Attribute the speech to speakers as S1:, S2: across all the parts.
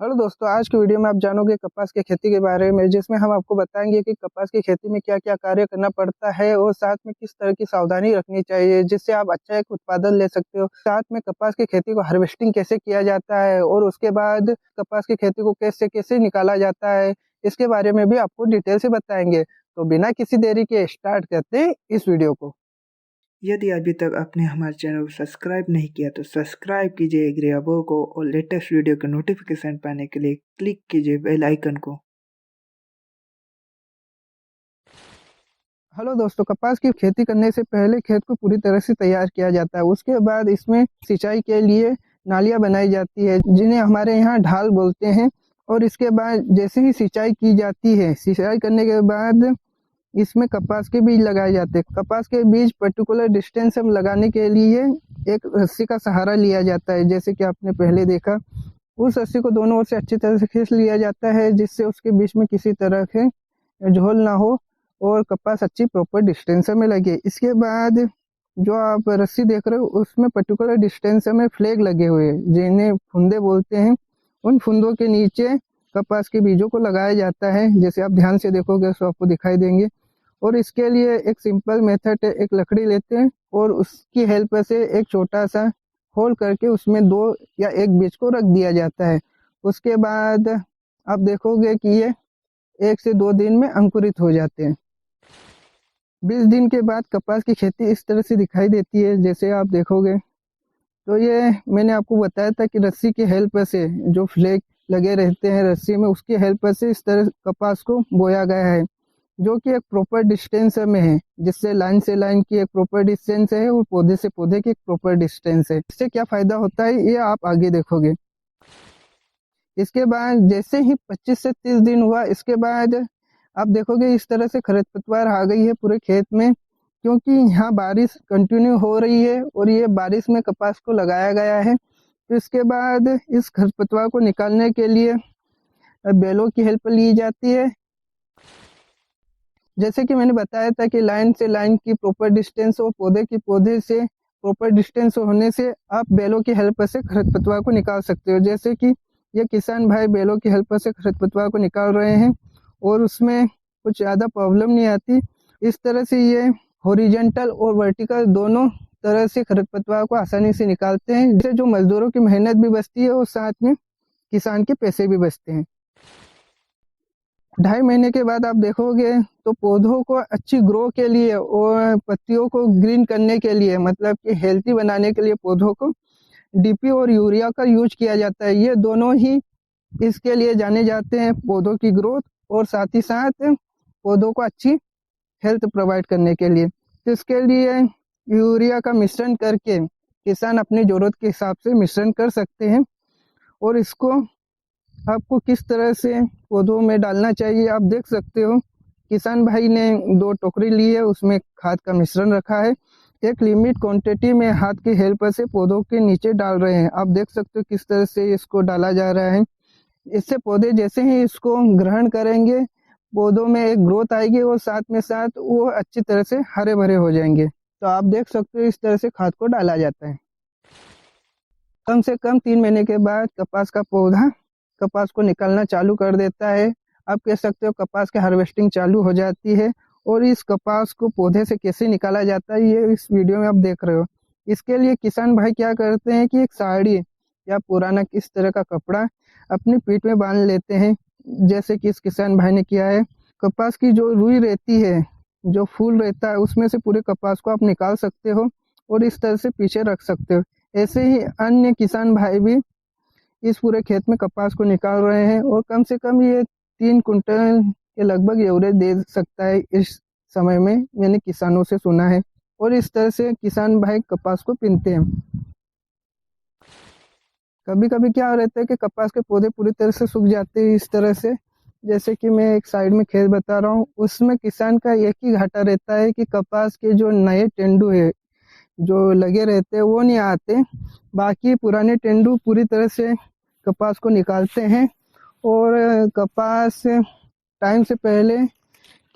S1: Hello दोस्तों, आज की वीडियो में आप जानोगे कपास की खेती के बारे में, जिसमें हम आपको बताएंगे कि कपास की खेती में क्या-क्या कार्य करना पड़ता है और साथ में किस तरह की सावधानी रखनी चाहिए, जिससे आप अच्छा एक उत्पादन ले सकते हो। साथ में कपास की खेती को हार्वेस्टिंग कैसे किया जाता है और उसके बाद कपास की खेती को कैसे-कैसे निकाला जाता है, इसके बारे में भी आपको डिटेल से बताएंगे। तो बिना किसी देरी के स्टार्ट करते हैं इस वीडियो को।
S2: यदि अभी तक आपने हमारे चैनल को सब्सक्राइब नहीं किया तो सब्सक्राइब कीजिए ग्रे अबो को और लेटेस्ट वीडियो के नोटिफिकेशन पाने के लिए क्लिक कीजिए बेल आइकन को।
S1: हेलो दोस्तों, कपास की खेती करने से पहले खेत को पूरी तरह से तैयार किया जाता है। उसके बाद इसमें सिंचाई के लिए नालियां बनाई जाती है, जिन्हें हमारे यहाँ ढाल बोलते हैं। और इसके बाद जैसे ही सिंचाई की जाती है, सिंचाई करने के बाद इसमें कपास के बीज लगाए जाते हैं। कपास के बीज पर्टिकुलर डिस्टेंस में लगाने के लिए एक रस्सी का सहारा लिया जाता है, जैसे कि आपने पहले देखा। उस रस्सी को दोनों ओर से अच्छी तरह से खींच लिया जाता है, जिससे उसके बीच में किसी तरह के झोल ना हो और कपास अच्छी प्रॉपर डिस्टेंस में लगे। इसके बाद जो आप रस्सी देख रहे हो, उसमें पर्टिकुलर डिस्टेंस में फ्लैग लगे हुए हैं, जिन्हें फुंदे बोलते हैं। उन फुंदों के नीचे कपास के बीजों को लगाया जाता है। जैसे आप ध्यान से देखोगे तो आपको दिखाई देंगे। और इसके लिए एक सिंपल मेथड है, एक लकड़ी लेते हैं और उसकी हेल्प से एक छोटा सा होल करके उसमें 2 या 1 बीज को रख दिया जाता है। उसके बाद आप देखोगे कि ये 1 से 2 दिन में अंकुरित हो जाते हैं। 20 दिन के बाद कपास की खेती इस तरह से दिखाई देती है, जैसे आप देखोगे। तो ये मैंने आपको बताया था कि रस्सी की हेल्प से जो फ्लैग लगे रहते हैं रस्सी में, उसकी हेल्प से इस तरह कपास को बोया गया है, जो कि एक प्रॉपर डिस्टेंस में है, जिससे लाइन से लाइन की एक प्रॉपर डिस्टेंस है और पौधे से पौधे की एक प्रॉपर डिस्टेंस है। इससे क्या फायदा होता है ये आप आगे देखोगे। इसके बाद जैसे ही 25 से 30 दिन हुआ, इसके बाद आप देखोगे इस तरह से खरपतवार आ गई है पूरे खेत में, क्योंकि यहाँ बारिश कंटिन्यू हो रही है और ये बारिश में कपास को लगाया गया है। तो इसके बाद इस खरपतवार को निकालने के लिए बैलों की हेल्प ली जाती है। जैसे कि मैंने बताया था कि लाइन से लाइन की प्रॉपर डिस्टेंस और पौधे की पौधे से प्रॉपर डिस्टेंस होने से आप बैलों की हेल्प से खरपतवार को निकाल सकते हो। जैसे कि ये किसान भाई बैलों की हेल्प से खरपतवार को निकाल रहे हैं और उसमें कुछ ज़्यादा प्रॉब्लम नहीं आती। इस तरह से ये हॉरिजॉन्टल और वर्टिकल दोनों तरह से खरपतवार को आसानी से निकालते हैं, जिससे जो मजदूरों की मेहनत भी बचती है और साथ में किसान के पैसे भी बचते हैं। 2.5 महीने के बाद आप देखोगे तो पौधों को अच्छी ग्रो के लिए और पत्तियों को ग्रीन करने के लिए, मतलब कि हेल्थी बनाने के लिए पौधों को डीपी और यूरिया का यूज किया जाता है। ये दोनों ही इसके लिए जाने जाते हैं, पौधों की ग्रोथ और साथ ही साथ पौधों को अच्छी हेल्थ प्रोवाइड करने के लिए। तो इसके लिए यूरिया का मिश्रण करके किसान अपनी ज़रूरत के हिसाब से मिश्रण कर सकते हैं। और इसको आपको किस तरह से पौधों में डालना चाहिए आप देख सकते हो। किसान भाई ने 2 टोकरी ली है, उसमें खाद का मिश्रण रखा है। एक लिमिट क्वांटिटी में हाथ की हेल्प से पौधों के नीचे डाल रहे हैं। आप देख सकते हो किस तरह से इसको डाला जा रहा है। इससे पौधे जैसे ही इसको ग्रहण करेंगे, पौधों में एक ग्रोथ आएगी और साथ में साथ वो अच्छी तरह से हरे भरे हो जाएंगे। तो आप देख सकते हो इस तरह से खाद को डाला जाता है। कम से कम 3 महीने के बाद कपास का पौधा कपास को निकालना चालू कर देता है। आप कह सकते हो कपास की हार्वेस्टिंग चालू हो जाती है। और इस कपास को पौधे से कैसे निकाला जाता है ये इस वीडियो में आप देख रहे हो। इसके लिए किसान भाई क्या करते हैं कि एक साड़ी या पुराना किस तरह का कपड़ा अपनी पीठ में बांध लेते हैं, जैसे कि इस किसान भाई ने किया है। कपास की जो रुई रहती है, जो फूल रहता है, उसमें से पूरे कपास को आप निकाल सकते हो और इस तरह से पीछे रख सकते हो। ऐसे ही अन्य किसान भाई भी इस पूरे खेत में कपास को निकाल रहे हैं और कम से कम ये 3 कुंटल के लगभग एवरेज दे सकता है इस समय में, मैंने किसानों से सुना है। और इस तरह से किसान भाई कपास को पीनते हैं। कभी कभी क्या रहता है कि कपास के पौधे पूरी तरह से सूख जाते हैं इस तरह से। जैसे कि मैं एक साइड में खेत बता रहा हूँ, उसमें किसान का एक ही घाटा रहता है कि कपास के जो नए तेंदू है जो लगे रहते हैं वो नहीं आते। बाकी पुराने तेंदू पूरी तरह से कपास को निकालते हैं और कपास टाइम से पहले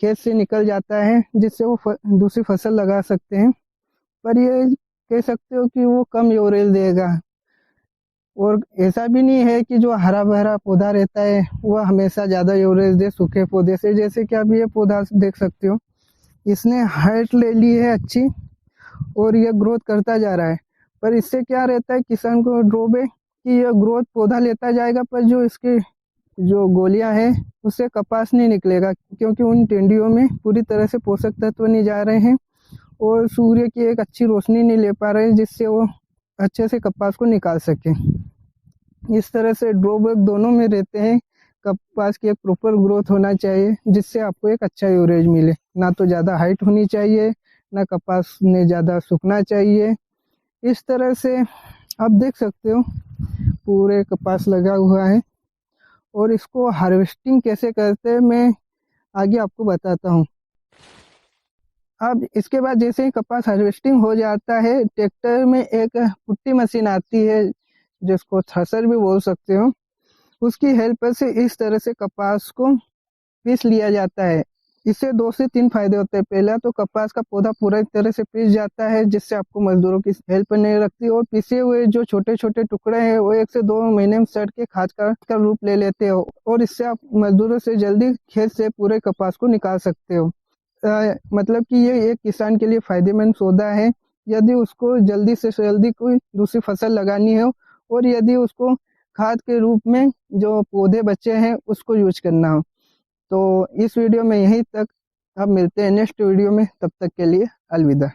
S1: खेत से निकल जाता है, जिससे वो दूसरी फसल लगा सकते हैं। पर ये कह सकते हो कि वो कम एवरेज देगा। और ऐसा भी नहीं है कि जो हरा भरा पौधा रहता है वह हमेशा ज़्यादा यूरेज दे सूखे पौधे से। जैसे कि आप ये पौधा देख सकते हो, इसने हाइट ले ली है अच्छी और यह ग्रोथ करता जा रहा है। पर इससे क्या रहता है, किसान को ड्रॉबैक कि यह ग्रोथ पौधा लेता जाएगा पर जो इसके जो गोलियां हैं उससे कपास नहीं निकलेगा, क्योंकि उन टेंडियों में पूरी तरह से पोषक तत्व नहीं जा रहे हैं और सूर्य की एक अच्छी रोशनी नहीं ले पा रहे हैं जिससे वो अच्छे से कपास को निकाल सके। इस तरह से ड्रॉबैक दोनों में रहते हैं। कपास की एक प्रॉपर ग्रोथ होना चाहिए जिससे आपको एक अच्छा यूरेज मिले, ना तो ज़्यादा हाइट होनी चाहिए, ना कपास ने ज़्यादा सूखना चाहिए। इस तरह से आप देख सकते हो पूरे कपास लगा हुआ है और इसको हार्वेस्टिंग कैसे करते हैं मैं आगे आपको बताता हूँ। अब इसके बाद जैसे ही कपास हार्वेस्टिंग हो जाता है, ट्रैक्टर में एक पुट्टी मशीन आती है जिसको थ्रेशर भी बोल सकते हो, उसकी हेल्प से इस तरह से कपास को पीस लिया जाता है। इससे 2 से 3 फायदे होते हैं। पहला तो कपास का पौधा पूरा तरह से पीस जाता है जिससे आपको मजदूरों की हेल्प नहीं लगती, और पिसे हुए जो छोटे छोटे टुकड़े हैं वो 1 से 2 महीने में सड़ के खाद का रूप ले लेते हो और इससे आप मजदूरों से जल्दी खेत से पूरे कपास को निकाल सकते हो। मतलब कि ये एक किसान के लिए फायदेमंद सौदा है यदि उसको जल्दी से जल्दी कोई दूसरी फसल लगानी हो और यदि उसको खाद के रूप में जो पौधे बचे हैं उसको यूज करना हो। तो इस वीडियो में यहीं तक, अब मिलते हैं नेक्स्ट वीडियो में, तब तक के लिए अलविदा।